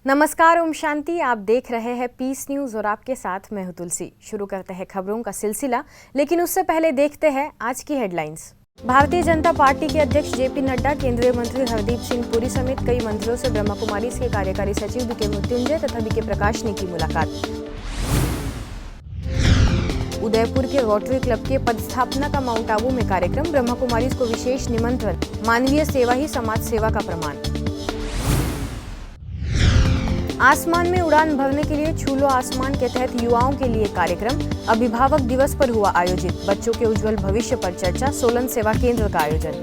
नमस्कार, ओम शांति। आप देख रहे हैं पीस न्यूज और आपके साथ मैं हूं तुलसी। शुरू करते हैं खबरों का सिलसिला, लेकिन उससे पहले देखते हैं आज की हेडलाइंस। भारतीय जनता पार्टी के अध्यक्ष जेपी नड्डा, केंद्रीय मंत्री हरदीप सिंह पुरी समेत कई मंत्रियों से ब्रह्मा कुमारीज के कार्यकारी सचिव बीके मृत्युंजय तथा बीके प्रकाश ने की मुलाकात। उदयपुर के रोटरी क्लब के पदस्थापना का माउंट आबू में कार्यक्रम, ब्रह्मा कुमारीज को विशेष निमंत्रण, मानवीय सेवा ही समाज सेवा का प्रमाण। आसमान में उड़ान भरने के लिए छू लो आसमान के तहत युवाओं के लिए कार्यक्रम अभिभावक दिवस पर हुआ आयोजित, बच्चों के उज्जवल भविष्य पर चर्चा, सोलन सेवा केंद्र का आयोजन।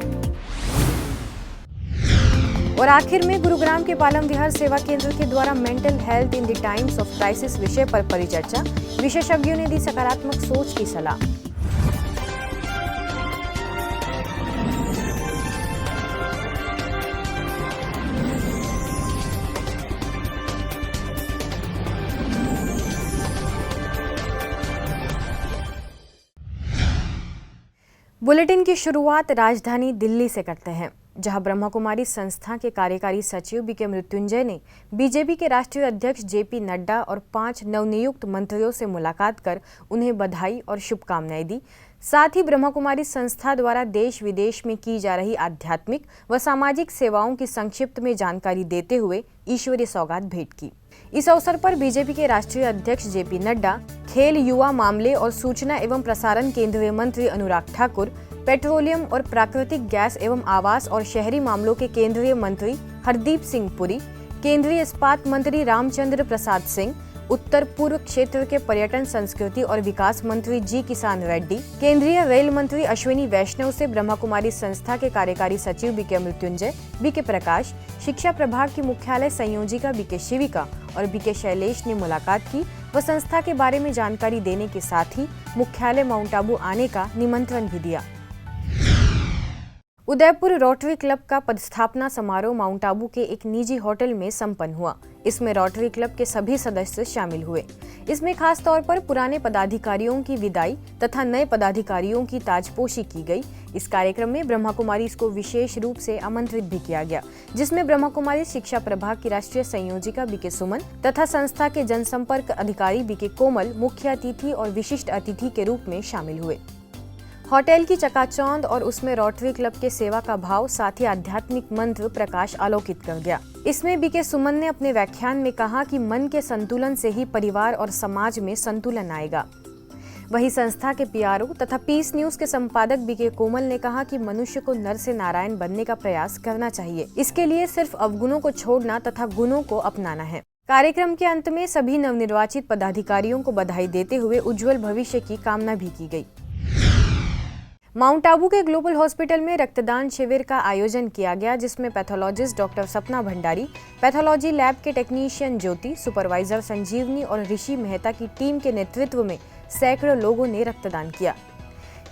और आखिर में गुरुग्राम के पालम विहार सेवा केंद्र के द्वारा mental health in the times of crisis विषय पर परिचर्चा, विशेषज्ञों ने दी सकारात्मक सोच की सलाह। बुलेटिन की शुरुआत राजधानी दिल्ली से करते हैं, जहां ब्रह्मा कुमारी संस्था के कार्यकारी सचिव बीके मृत्युंजय ने बीजेपी के राष्ट्रीय अध्यक्ष जेपी नड्डा और 5 नवनियुक्त मंत्रियों से मुलाकात कर उन्हें बधाई और शुभकामनाएं दी। साथ ही ब्रह्मा कुमारी संस्था द्वारा देश विदेश में की जा रही आध्यात्मिक व सामाजिक सेवाओं की संक्षिप्त में जानकारी देते हुए ईश्वरीय सौगात भेंट की। इस अवसर पर बीजेपी के राष्ट्रीय अध्यक्ष जेपी नड्डा, खेल, युवा मामले और सूचना एवं प्रसारण केंद्रीय मंत्री अनुराग ठाकुर, पेट्रोलियम और प्राकृतिक गैस एवं आवास और शहरी मामलों के केंद्रीय मंत्री हरदीप सिंह पुरी, केंद्रीय इस्पात मंत्री रामचंद्र प्रसाद सिंह, उत्तर पूर्व क्षेत्र के पर्यटन, संस्कृति और विकास मंत्री जी किसान रेड्डी, केंद्रीय रेल मंत्री अश्विनी वैष्णव से ब्रह्मा कुमारी संस्था के कार्यकारी सचिव बीके मृत्युंजय, बीके प्रकाश, शिक्षा प्रभाग की मुख्यालय संयोजिका बीके शिविका और बीके शैलेश ने मुलाकात की व संस्था के बारे में जानकारी देने के साथ ही मुख्यालय माउंट आबू आने का निमंत्रण भी दिया। उदयपुर रोटरी क्लब का पदस्थापना समारोह माउंट आबू के एक निजी होटल में संपन्न हुआ। इसमें रोटरी क्लब के सभी सदस्य शामिल हुए। इसमें खास तौर पर पुराने पदाधिकारियों की विदाई तथा नए पदाधिकारियों की ताजपोशी की गई। इस कार्यक्रम में ब्रह्मा कुमारीज को विशेष रूप से आमंत्रित भी किया गया, जिसमें ब्रह्मा कुमारी शिक्षा प्रभाग की राष्ट्रीय संयोजिका बीके सुमन तथा संस्था के जनसंपर्क अधिकारी बीके कोमल मुख्य अतिथि और विशिष्ट अतिथि के रूप में शामिल हुए। होटल की चकाचौंध और उसमें रोटरी क्लब के सेवा का भाव, साथ ही आध्यात्मिक मंत्र प्रकाश आलोकित कर गया। इसमें बीके सुमन ने अपने व्याख्यान में कहा कि मन के संतुलन से ही परिवार और समाज में संतुलन आएगा। वहीं संस्था के पीआरओ तथा पीस न्यूज के संपादक बीके कोमल ने कहा कि मनुष्य को नर से नारायण बनने का प्रयास करना चाहिए। इसके लिए सिर्फ अवगुणों को छोड़ना तथा गुणों को अपनाना है। कार्यक्रम के अंत में सभी नवनिर्वाचित पदाधिकारियों को बधाई देते हुए उज्जवल भविष्य की कामना भी की गई। माउंट आबू के ग्लोबल हॉस्पिटल में रक्तदान शिविर का आयोजन किया गया, जिसमें पैथोलॉजिस्ट डॉक्टर सपना भंडारी, पैथोलॉजी लैब के टेक्नीशियन ज्योति, सुपरवाइजर संजीवनी और ऋषि मेहता की टीम के नेतृत्व में सैकड़ों लोगों ने रक्तदान किया।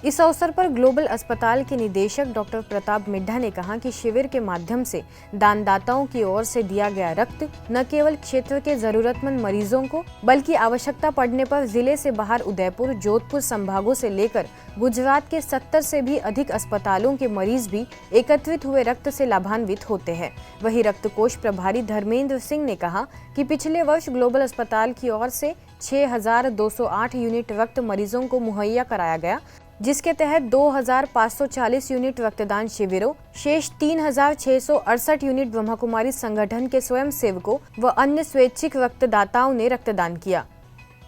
इस अवसर पर ग्लोबल अस्पताल के निदेशक डॉक्टर प्रताप मिड्ढा ने कहा कि शिविर के माध्यम से दानदाताओं की ओर से दिया गया रक्त न केवल क्षेत्र के जरूरतमंद मरीजों को, बल्कि आवश्यकता पड़ने पर जिले से बाहर उदयपुर, जोधपुर संभागों से लेकर गुजरात के 70 से भी अधिक अस्पतालों के मरीज भी एकत्रित हुए रक्त से लाभान्वित होते हैं। वहीं रक्त कोष प्रभारी धर्मेंद्र सिंह ने कहा कि पिछले वर्ष ग्लोबल अस्पताल की ओर से 6,208 यूनिट रक्त मरीजों को मुहैया कराया गया, जिसके तहत 2,540 यूनिट रक्तदान शिविरों, शेष 3,668 यूनिट ब्रह्मा कुमारी संगठन के स्वयं सेवकों व अन्य स्वैच्छिक रक्तदाताओं ने रक्तदान किया,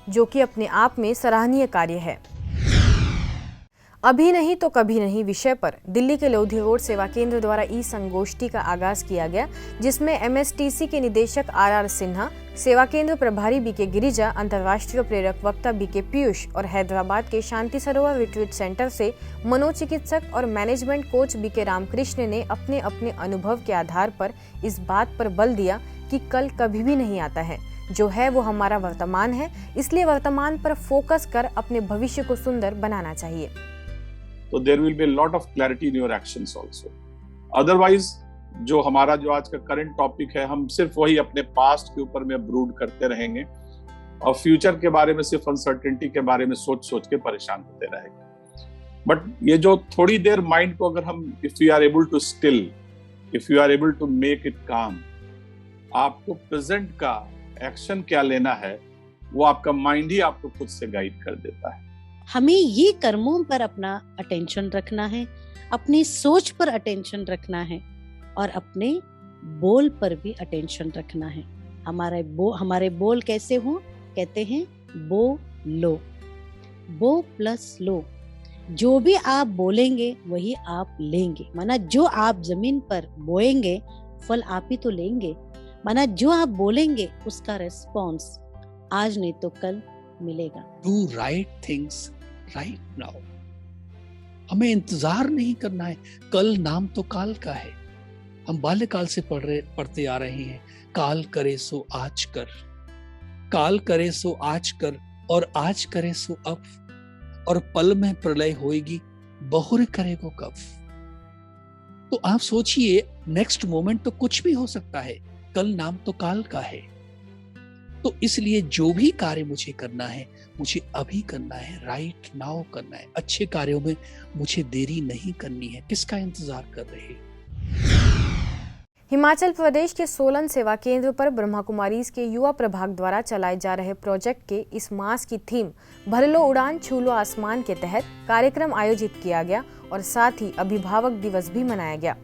जो कि अपने आप में सराहनीय कार्य है। अभी नहीं तो कभी नहीं विषय पर दिल्ली के लोधी रोड सेवा केंद्र द्वारा ई संगोष्ठी का आगाज किया गया, जिसमें एमएसटीसी के निदेशक आरआर सिन्हा, सेवा केंद्र प्रभारी बीके गिरिजा, अंतर्राष्ट्रीय प्रेरक वक्ता बीके पीयूष और हैदराबाद के शांति सरोवर रिट्रीट सेंटर से मनोचिकित्सक और मैनेजमेंट कोच बीके रामकृष्ण ने अपने अपने अनुभव के आधार पर इस बात पर बल दिया कि कल कभी भी नहीं आता है, जो है वो हमारा वर्तमान है। इसलिए वर्तमान पर फोकस कर अपने भविष्य को सुंदर बनाना चाहिए। तो there will be a lot of clarity in your actions also. Otherwise जो हमारा जो आज का करंट टॉपिक है, हम सिर्फ वही अपने पास्ट के ऊपर में ब्रूड करते रहेंगे और फ्यूचर के बारे में सिर्फ अनसर्टेनिटी के बारे में सोच सोच के परेशान होते रहेंगे। बट ये जो थोड़ी देर माइंड को अगर हम if you are able to still, if you are able to make it काम, आपको प्रेजेंट का एक्शन क्या लेना है वो आपका माइंड ही आपको खुद से गाइड कर देता है। हमें ये कर्मों पर अपना अटेंशन रखना है, अपनी सोच पर अटेंशन रखना है और अपने बोल पर भी अटेंशन रखना है। हमारे बोल कैसे हो? कहते हैं बो लो, बो प्लस लो। जो भी आप बोलेंगे वही आप लेंगे। माना जो आप जमीन पर बोएंगे फल आप ही तो लेंगे। माना जो आप बोलेंगे उसका रिस्पॉन्स आज नहीं तो कल मिलेगा। Do right things right now. हमें इंतजार नहीं करना है। कल नाम तो काल का है। हम बाल्यकाल से पढ़ते आ रहे हैं, काल करे सो आज कर, काल करे सो आज कर, और आज करे सो अब, और पल में प्रलय होएगी, बहुर करेगो कब। तो आप सोचिए, नेक्स्ट मोमेंट तो कुछ भी हो सकता है, कल नाम तो काल का है। तो इसलिए जो भी कार्य मुझे करना है, मुझे अभी करना है, राइट नाउ करना है। अच्छे कार्यों में मुझे देरी नहीं करनी है। किसका इंतजार कर रहे हैं? हिमाचल प्रदेश के सोलन सेवा केंद्र पर ब्रह्मा कुमारीज के युवा प्रभाग द्वारा चलाए जा रहे प्रोजेक्ट के इस मास की थीम भर लो उड़ान छू लो आसमान के तहत कार्यक्रम आयोजित किया गया और साथ ही अभिभावक दिवस भी मनाया गया,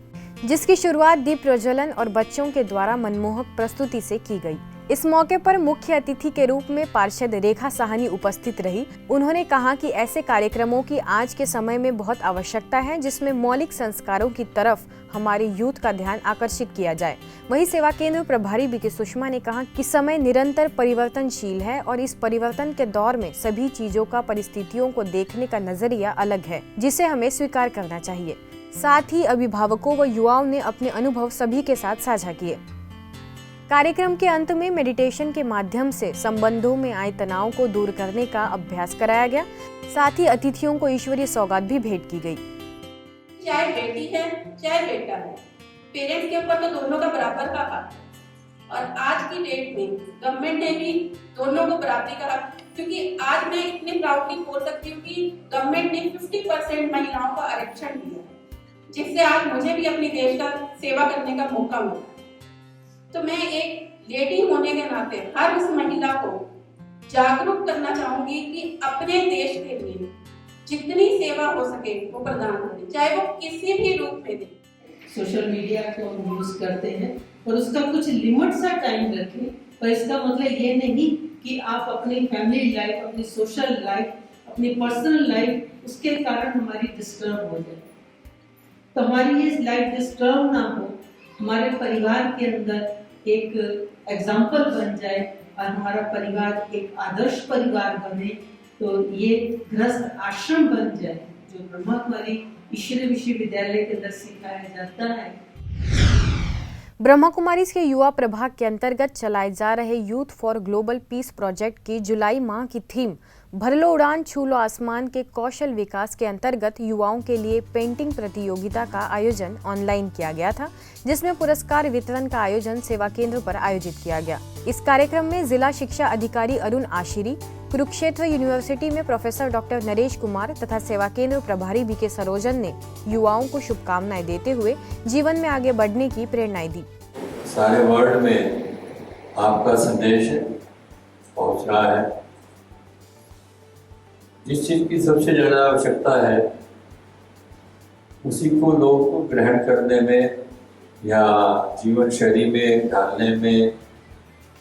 जिसकी शुरुआत दीप प्रज्वलन और बच्चों के द्वारा मनमोहक प्रस्तुति से की गई। इस मौके पर मुख्य अतिथि के रूप में पार्षद रेखा साहनी उपस्थित रही। उन्होंने कहा कि ऐसे कार्यक्रमों की आज के समय में बहुत आवश्यकता है, जिसमें मौलिक संस्कारों की तरफ हमारे यूथ का ध्यान आकर्षित किया जाए। वहीं सेवा केंद्र प्रभारी बीके सुषमा ने कहा कि समय निरंतर परिवर्तनशील है और इस परिवर्तन के दौर में सभी चीजों का परिस्थितियों को देखने का नजरिया अलग है, जिसे हमें स्वीकार करना चाहिए। साथ ही अभिभावकों व युवाओं ने अपने अनुभव सभी के साथ साझा किए। कार्यक्रम के अंत में मेडिटेशन के माध्यम से संबंधों में आए तनाव को दूर करने का अभ्यास कराया गया। साथ ही अतिथियों को ईश्वरीय सौगात भी भेंट की गई। चाहे बेटी है चाहे बेटा है, पेरेंट्स के ऊपर तो दोनों का बराबर का हक, और आज की डेट में गवर्नमेंट ने भी दोनों को बराबरी का हक, क्योंकि आज मैं इतने प्राउडली बोल सकती हूँ कि गवर्नमेंट ने 50% महिलाओं को आरक्षण दिया है, जिससे आज मुझे भी अपने देश का सेवा करने का मौका मिला। तो मैं एक लेडी होने के नाते हर उस महिला को जागरूक करना चाहूंगी कि अपने देश के लिए जितनी सेवा हो सके वो प्रदान करें, चाहे वो किसी भी रूप में दे। सोशल मीडिया को हम यूज करते हैं और उसका कुछ लिमिट सा टाइम रखें, पर इसका मतलब ये नहीं कि आप अपनी फैमिली लाइफ, अपनी सोशल लाइफ, अपनी पर्सनल लाइफ उसके कारण हमारी डिस्टर्ब हो जाए। तो हमारी ये लाइफ डिस्टर्ब ना हो, हमारे परिवार के अंदर एक एग्जाम्पल बन जाए और हमारा परिवार एक आदर्श परिवार बने, तो ये गृहस्थ आश्रम बन जाए जो ब्रह्मा कुमारी ईश्वरीय विश्वविद्यालय के अंदर सिखाया जाता है। ब्रह्मा कुमारीज के युवा प्रभाग के अंतर्गत चलाए जा रहे youth for global piece project की जुलाई माह की थीम भर लो उड़ान छू लो आसमान के कौशल विकास के अंतर्गत युवाओं के लिए पेंटिंग प्रतियोगिता का आयोजन ऑनलाइन किया गया था, जिसमें पुरस्कार वितरण का आयोजन सेवा केंद्र पर आयोजित किया गया। इस कार्यक्रम में जिला शिक्षा अधिकारी अरुण आशिरी, कुरुक्षेत्र यूनिवर्सिटी में प्रोफेसर डॉक्टर नरेश कुमार तथा सेवा केंद्र प्रभारी बीके सरोजन ने युवाओं को शुभकामनाएं देते हुए जीवन में आगे बढ़ने की प्रेरणा दी। सारे वर्ल्ड में आपका संदेश पहुंच रहा है। जिस चीज की सबसे ज्यादा आवश्यकता है उसी को लोगों को ग्रहण करने में या जीवन शैली में ढालने में,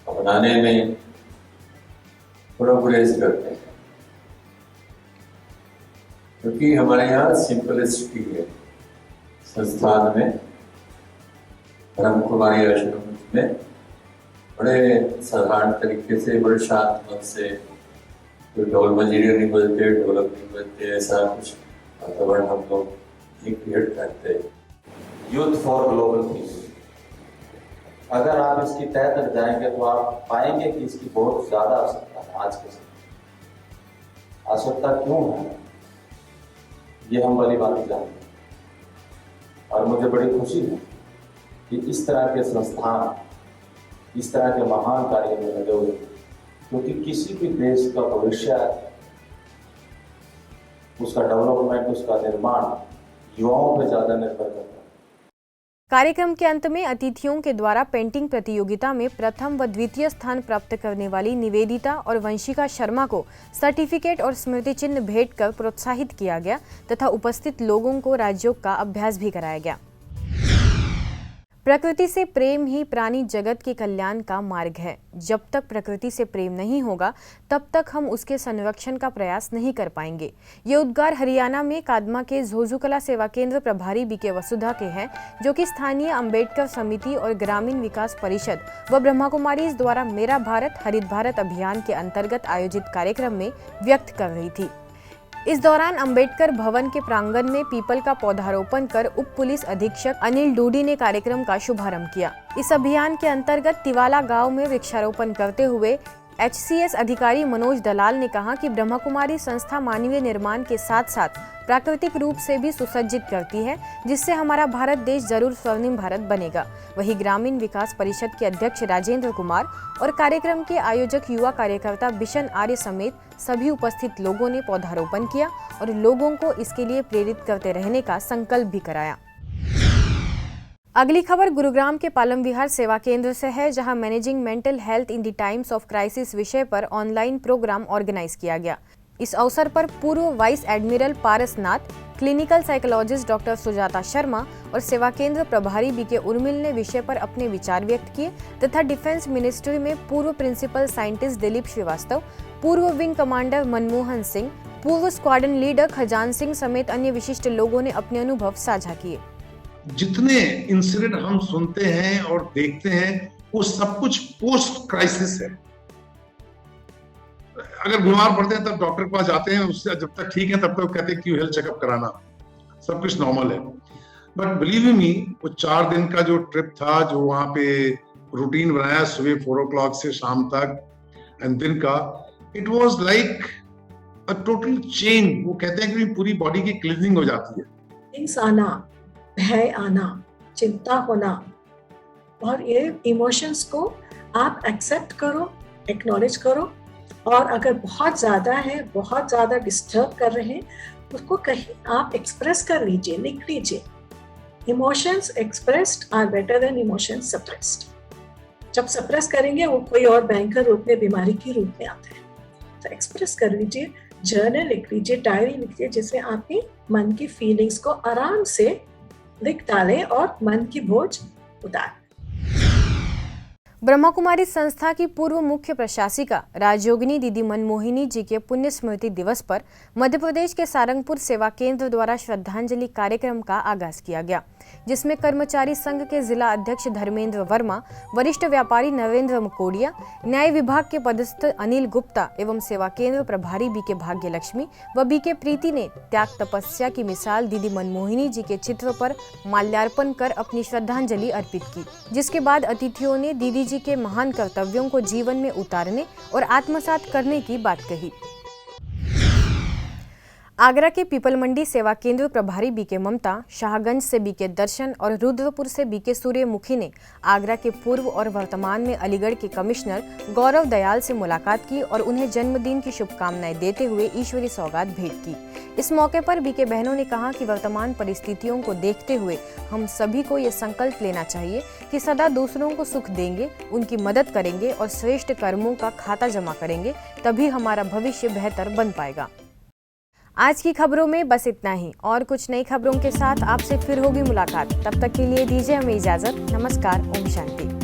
अपनाने में थोड़ा गुरेज करते हैं, क्योंकि हमारे यहाँ सिंपलिसिटी है। संस्थान में ब्रह्म कुमारी आश्रम में बड़े साधारण तरीके से, बड़े शांत मन से, कोई ढोल मंजीरे नहीं बजते, ढोलक नहीं बजते, ऐसा कुछ वातावरण हम लोग एक पीरियड करते हैं। यूथ फॉर ग्लोबल पीस, अगर आप इसकी तह तक जाएंगे तो आप पाएंगे कि इसकी बहुत ज़्यादा आवश्यकता है। आज के समय आवश्यकता क्यों है ये हम वाली बात जानते हैं, और मुझे बड़ी खुशी है कि इस तरह के संस्थान इस तरह के महान कार्य में लगे हुए, क्योंकि किसी भी देश का भविष्य, उसका डेवलपमेंट, उसका निर्माण युवाओं पर ज़्यादा निर्भर करता है। कार्यक्रम के अंत में अतिथियों के द्वारा पेंटिंग प्रतियोगिता में प्रथम व द्वितीय स्थान प्राप्त करने वाली निवेदिता और वंशिका शर्मा को सर्टिफिकेट और स्मृति चिन्ह भेंट कर प्रोत्साहित किया गया तथा उपस्थित लोगों को राजयोग का अभ्यास भी कराया गया। प्रकृति से प्रेम ही प्राणी जगत के कल्याण का मार्ग है। जब तक प्रकृति से प्रेम नहीं होगा तब तक हम उसके संरक्षण का प्रयास नहीं कर पाएंगे। ये उद्गार हरियाणा में कादमा के झोझुकला सेवा केंद्र प्रभारी बीके वसुधा के हैं, जो कि स्थानीय अंबेडकर समिति और ग्रामीण विकास परिषद व ब्रह्मा कुमारीज द्वारा मेरा भारत हरित भारत अभियान के अंतर्गत आयोजित कार्यक्रम में व्यक्त कर रही थी। इस दौरान अंबेडकर भवन के प्रांगण में पीपल का पौधारोपण कर उप पुलिस अधीक्षक अनिल डूडी ने कार्यक्रम का शुभारंभ किया। इस अभियान के अंतर्गत तिवाला गांव में वृक्षारोपण करते हुए HCS अधिकारी मनोज दलाल ने कहा कि ब्रह्मा कुमारी संस्था मानवीय निर्माण के साथ साथ प्राकृतिक रूप से भी सुसज्जित करती है, जिससे हमारा भारत देश जरूर स्वर्णिम भारत बनेगा। वहीं ग्रामीण विकास परिषद के अध्यक्ष राजेंद्र कुमार और कार्यक्रम के आयोजक युवा कार्यकर्ता बिशन आर्य समेत सभी उपस्थित लोगों ने पौधारोपण किया और लोगों को इसके लिए प्रेरित करते रहने का संकल्प भी कराया। अगली खबर गुरुग्राम के पालम विहार सेवा केंद्र से है, जहां managing mental health in the times of crisis विषय पर ऑनलाइन प्रोग्राम ऑर्गेनाइज किया गया। इस अवसर पर पूर्व vice admiral Parasnath, clinical psychologist doctor Sujata Sharma और सेवा केंद्र प्रभारी बीके उर्मिल ने विषय पर अपने विचार व्यक्त किए तथा डिफेंस मिनिस्ट्री में पूर्व प्रिंसिपल साइंटिस्ट दिलीप श्रीवास्तव, पूर्व विंग कमांडर मनमोहन सिंह, पूर्व स्क्वाड्रन लीडर खजान सिंह समेत अन्य विशिष्ट लोगों ने अपने अनुभव साझा किए। जितने इंसिडेंट हम सुनते हैं और देखते हैं वो सब कुछ पोस्ट क्राइसिस है। अगर बीमार पड़ते हैं तब डॉक्टर के पास जाते हैं, उससे जब तक ठीक है तब तक कहते हैं कि हेल्थ चेकअप कराना, सब कुछ नॉर्मल है। बट बिलीव मी, वो 4 दिन का जो ट्रिप था, जो वहां पे रूटीन बनाया सुबह 4 o'clock से शाम तक एंड दिन का, it was like a total change. वो कहते हैं कि पूरी बॉडी की क्लीनिंग हो जाती है। आना, भय आना, चिंता होना, और ये इमोशंस को आप एक्सेप्ट करो, एक्नॉलेज करो, और अगर बहुत ज़्यादा है, बहुत ज़्यादा डिस्टर्ब कर रहे हैं, उसको कहीं आप एक्सप्रेस कर लीजिए, लिख लीजिए। Emotions expressed are better than emotions suppressed. जब सप्रेस करेंगे वो कोई और भयंकर रूप में, बीमारी के रूप में आता है। तो एक्सप्रेस कर लीजिए, जर्नल लिख लीजिए, डायरी लिख लीजिए, जिससे आपकी मन की फीलिंग्स को आराम से लिख डालें और मन की बोझ उतार। ब्रह्मा कुमारी संस्था की पूर्व मुख्य प्रशासिका राजयोगिनी दीदी मनमोहिनी जी के पुण्य स्मृति दिवस पर मध्य प्रदेश के सारंगपुर सेवा केंद्र द्वारा श्रद्धांजलि कार्यक्रम का आगाज किया गया, जिसमें कर्मचारी संघ के जिला अध्यक्ष धर्मेंद्र वर्मा, वरिष्ठ व्यापारी नरेंद्र मकोडिया, न्याय विभाग के पदस्थ अनिल गुप्ता एवं सेवा केंद्र प्रभारी बीके भाग्य लक्ष्मी व बीके प्रीति ने त्याग तपस्या की मिसाल दीदी मनमोहिनी जी के चित्र पर माल्यार्पण कर अपनी श्रद्धांजलि अर्पित की, जिसके बाद अतिथियों ने दीदी जी के महान कर्तव्यों को जीवन में उतारने और आत्मसात करने की बात कही। आगरा के पीपल मंडी सेवा केंद्र प्रभारी बीके ममता, शाहगंज से बीके दर्शन और रुद्रपुर से बीके सूर्यमुखी ने आगरा के पूर्व और वर्तमान में अलीगढ़ के कमिश्नर गौरव दयाल से मुलाकात की और उन्हें जन्मदिन की शुभकामनाएं देते हुए ईश्वरी सौगात भेंट की। इस मौके पर बीके बहनों ने कहा कि वर्तमान परिस्थितियों को देखते हुए हम सभी को ये संकल्प लेना चाहिए कि सदा दूसरों को सुख देंगे, उनकी मदद करेंगे और श्रेष्ठ कर्मों का खाता जमा करेंगे, तभी हमारा भविष्य बेहतर बन पाएगा। आज की खबरों में बस इतना ही, और कुछ नई खबरों के साथ आपसे फिर होगी मुलाकात। तब तक के लिए दीजिए हमें इजाजत। नमस्कार, ओम शांति।